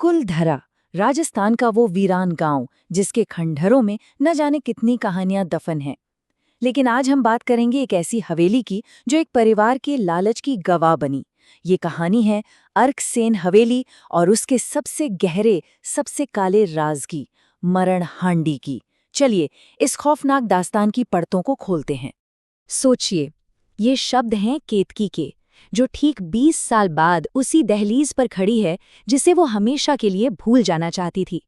कुलधरा, राजस्थान का वो वीरान गांव जिसके खंडहरों में न जाने कितनी कहानियां दफन हैं। लेकिन आज हम बात करेंगे एक ऐसी हवेली की जो एक परिवार के लालच की गवाह बनी। ये कहानी है अर्कसेन हवेली और उसके सबसे गहरे, सबसे काले राज की, मरण हांडी की। चलिए इस खौफनाक दास्तान की परतों को खोलते हैं। सोचिए, ये शब्द हैं केतकी के, जो ठीक 20 साल बाद उसी दहलीज पर खड़ी है जिसे वो हमेशा के लिए भूल जाना चाहती थी।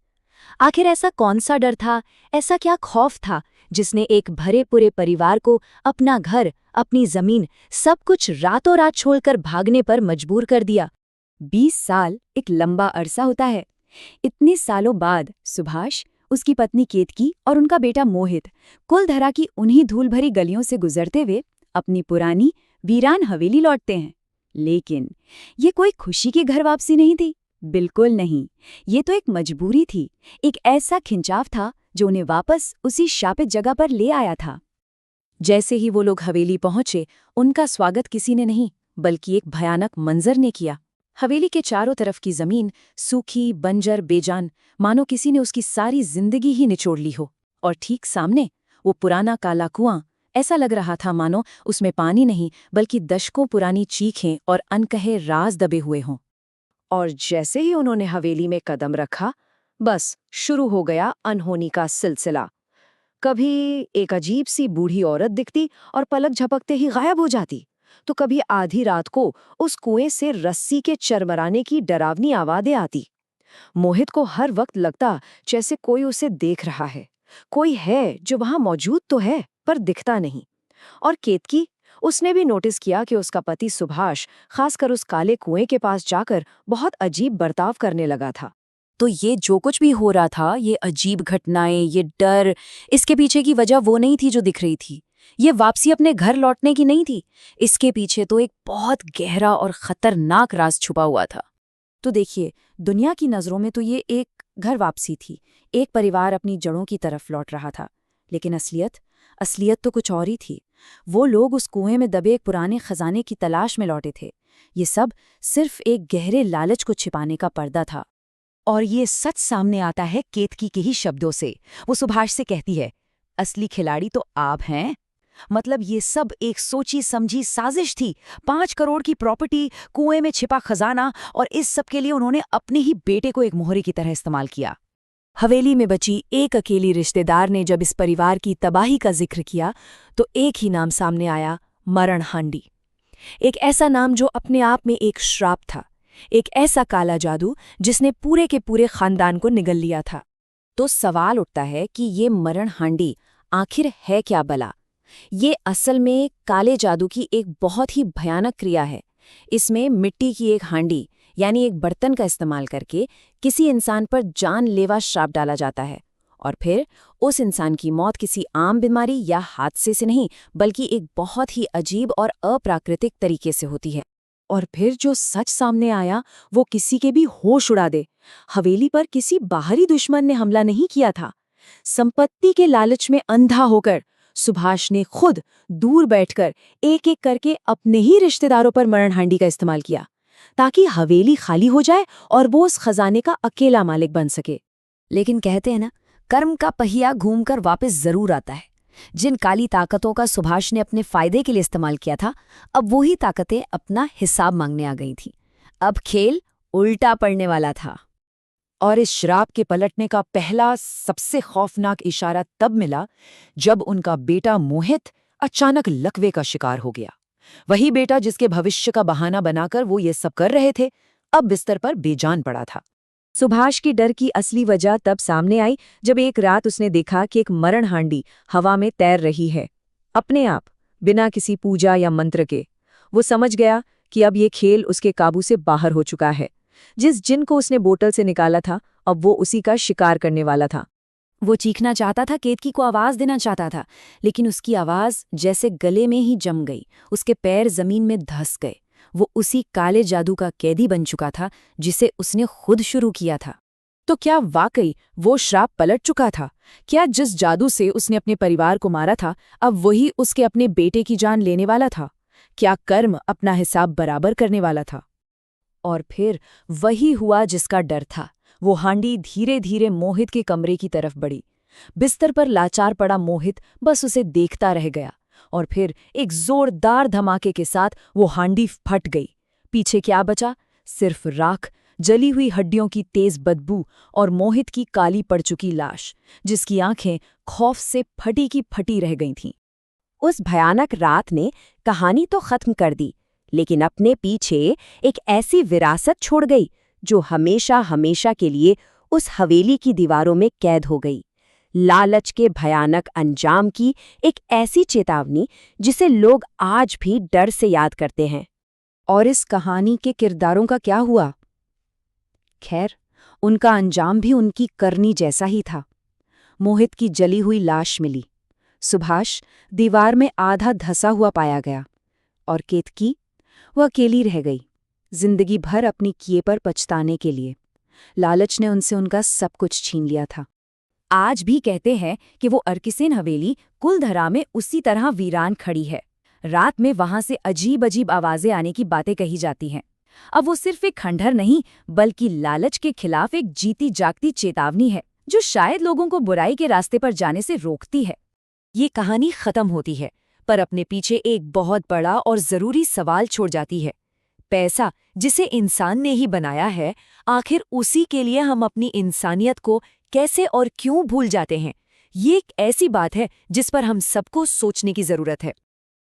आखिर ऐसा कौन सा डर था, ऐसा क्या खौफ था जिसने एक भरे पूरे परिवार को अपना घर, अपनी जमीन, सब कुछ रातों रात छोड़कर भागने पर मजबूर कर दिया? 20 साल एक लंबा अरसा होता है। इतने सालों बाद सुभाष, उसकी पत्नी केतकी और उनका बेटा मोहित कुलधरा की उन्हीं धूल भरी गलियों से गुजरते हुए अपनी पुरानी वीरान हवेली लौटते हैं। लेकिन ये कोई खुशी की घर वापसी नहीं थी, बिल्कुल नहीं। ये तो एक मजबूरी थी, एक ऐसा खिंचाव था जो उन्हें वापस उसी शापित जगह पर ले आया था। जैसे ही वो लोग हवेली पहुंचे, उनका स्वागत किसी ने नहीं बल्कि एक भयानक मंजर ने किया। हवेली के चारों तरफ की जमीन सूखी, बंजर, बेजान, मानो किसी ने उसकी सारी जिंदगी ही निचोड़ ली हो। और ठीक सामने वो पुराना काला कुआं, ऐसा लग रहा था मानो उसमें पानी नहीं बल्कि दशकों पुरानी चीखें और अनकहे राज दबे हुए हों। और जैसे ही उन्होंने हवेली में कदम रखा, बस शुरू हो गया अनहोनी का सिलसिला। कभी एक अजीब सी बूढ़ी औरत दिखती और पलक झपकते ही गायब हो जाती, तो कभी आधी रात को उस कुएं से रस्सी के चरमराने की डरावनी आवाज़ें आती। मोहित को हर वक्त लगता जैसे कोई उसे देख रहा है, कोई है जो वहां मौजूद तो है पर दिखता नहीं। और केतकी, उसने भी नोटिस किया कि उसका पति सुभाष खासकर उस काले कुएं के पास जाकर बहुत अजीब बर्ताव करने लगा था। तो ये जो कुछ भी हो रहा था, ये अजीब घटनाएं, ये डर, इसके पीछे की वजह वो नहीं थी जो दिख रही थी। ये वापसी अपने घर लौटने की नहीं थी। इसके पीछे तो एक बहुत गहरा और खतरनाक राज छुपा हुआ था। तो देखिए, दुनिया की नज़रों में तो ये एक घर वापसी थी, एक परिवार अपनी जड़ों की तरफ लौट रहा था। लेकिन असलियत तो कुछ और ही थी। वो लोग उस कुएं में दबे एक पुराने खजाने की तलाश में लौटे थे। ये सब सिर्फ एक गहरे लालच को छिपाने का पर्दा था। और ये सच सामने आता है केतकी के ही शब्दों से। वो सुभाष से कहती है, असली खिलाड़ी तो आप हैं। मतलब ये सब एक सोची समझी साजिश थी। 5 करोड़ की प्रॉपर्टी, कुएं में छिपा खजाना, और इस सब के लिए उन्होंने अपने ही बेटे को एक मोहरे की तरह इस्तेमाल किया। हवेली में बची एक अकेली रिश्तेदार ने जब इस परिवार की तबाही का जिक्र किया, तो एक ही नाम सामने आया, मरण हांडी। एक ऐसा नाम जो अपने आप में एक श्राप था, एक ऐसा काला जादू जिसने पूरे के पूरे खानदान को निगल लिया था। तो सवाल उठता है कि ये मरण हांडी आखिर है क्या भला? ये असल में काले जादू की एक बहुत ही भयानक क्रिया है। इसमें मिट्टी की एक हांडी, यानी एक बर्तन का इस्तेमाल करके किसी इंसान पर जानलेवा श्राप डाला जाता है, और फिर उस इंसान की मौत किसी आम बीमारी या हादसे से नहीं बल्कि एक बहुत ही अजीब और अप्राकृतिक तरीके से होती है। और फिर जो सच सामने आया वो किसी के भी होश उड़ा दे। हवेली पर किसी बाहरी दुश्मन ने हमला नहीं किया था। संपत्ति के लालच में अंधा होकर सुभाष ने खुद दूर बैठकर एक एक करके अपने ही रिश्तेदारों पर मरण हांडी का इस्तेमाल किया, ताकि हवेली खाली हो जाए और वो उस खजाने का अकेला मालिक बन सके। लेकिन कहते हैं ना, कर्म का पहिया घूमकर वापस जरूर आता है। जिन काली ताकतों का सुभाष ने अपने फायदे के लिए इस्तेमाल किया था, अब वही ताकतें अपना हिसाब मांगने आ गई थीं। अब खेल उल्टा पड़ने वाला था। और इस श्राप के पलटने का पहला सबसे खौफनाक इशारा तब मिला जब उनका बेटा मोहित अचानक लकवे का शिकार हो गया। वही बेटा जिसके भविष्य का बहाना बनाकर वो ये सब कर रहे थे, अब बिस्तर पर बेजान पड़ा था। सुभाष की डर की असली वजह तब सामने आई जब एक रात उसने देखा कि एक मरण हांडी हवा में तैर रही है, अपने आप, बिना किसी पूजा या मंत्र के। वो समझ गया कि अब ये खेल उसके काबू से बाहर हो चुका है। जिस जिन को उसने बोतल से निकाला था, अब वो उसी का शिकार करने वाला था। वो चीखना चाहता था, केतकी को आवाज देना चाहता था, लेकिन उसकी आवाज जैसे गले में ही जम गई। उसके पैर जमीन में धंस गए। वो उसी काले जादू का कैदी बन चुका था जिसे उसने खुद शुरू किया था। तो क्या वाकई वो श्राप पलट चुका था? क्या जिस जादू से उसने अपने परिवार को मारा था, अब वही उसके अपने बेटे की जान लेने वाला था? क्या कर्म अपना हिसाब बराबर करने वाला था? और फिर वही हुआ जिसका डर था। वो हांडी धीरे धीरे मोहित के कमरे की तरफ बढ़ी। बिस्तर पर लाचार पड़ा मोहित बस उसे देखता रह गया, और फिर एक जोरदार धमाके के साथ वो हांडी फट गई। पीछे क्या बचा? सिर्फ राख, जली हुई हड्डियों की तेज बदबू और मोहित की काली पड़ चुकी लाश, जिसकी आंखें खौफ से फटी की फटी रह गई थीं। उस भयानक रात ने कहानी तो खत्म कर दी, लेकिन अपने पीछे एक ऐसी विरासत छोड़ गई जो हमेशा हमेशा के लिए उस हवेली की दीवारों में कैद हो गई। लालच के भयानक अंजाम की एक ऐसी चेतावनी जिसे लोग आज भी डर से याद करते हैं। और इस कहानी के किरदारों का क्या हुआ? खैर, उनका अंजाम भी उनकी करनी जैसा ही था। मोहित की जली हुई लाश मिली, सुभाष दीवार में आधा धंसा हुआ पाया गया, और केतकी, वह अकेली रह गई, जिंदगी भर अपनी किए पर पछताने के लिए। लालच ने उनसे उनका सब कुछ छीन लिया था। आज भी कहते हैं कि वो अर्किसेन हवेली कुलधरा में उसी तरह वीरान खड़ी है। रात में वहां से अजीब अजीब आवाजें आने की बातें कही जाती हैं। अब वो सिर्फ एक खंडहर नहीं, बल्कि लालच के खिलाफ एक जीती जागती चेतावनी है, जो शायद लोगों को बुराई के रास्ते पर जाने से रोकती है। ये कहानी खत्म होती है, पर अपने पीछे एक बहुत बड़ा और जरूरी सवाल छोड़ जाती है। पैसा, जिसे इंसान ने ही बनाया है, आखिर उसी के लिए हम अपनी इंसानियत को कैसे और क्यों भूल जाते हैं? ये एक ऐसी बात है जिस पर हम सबको सोचने की जरूरत है।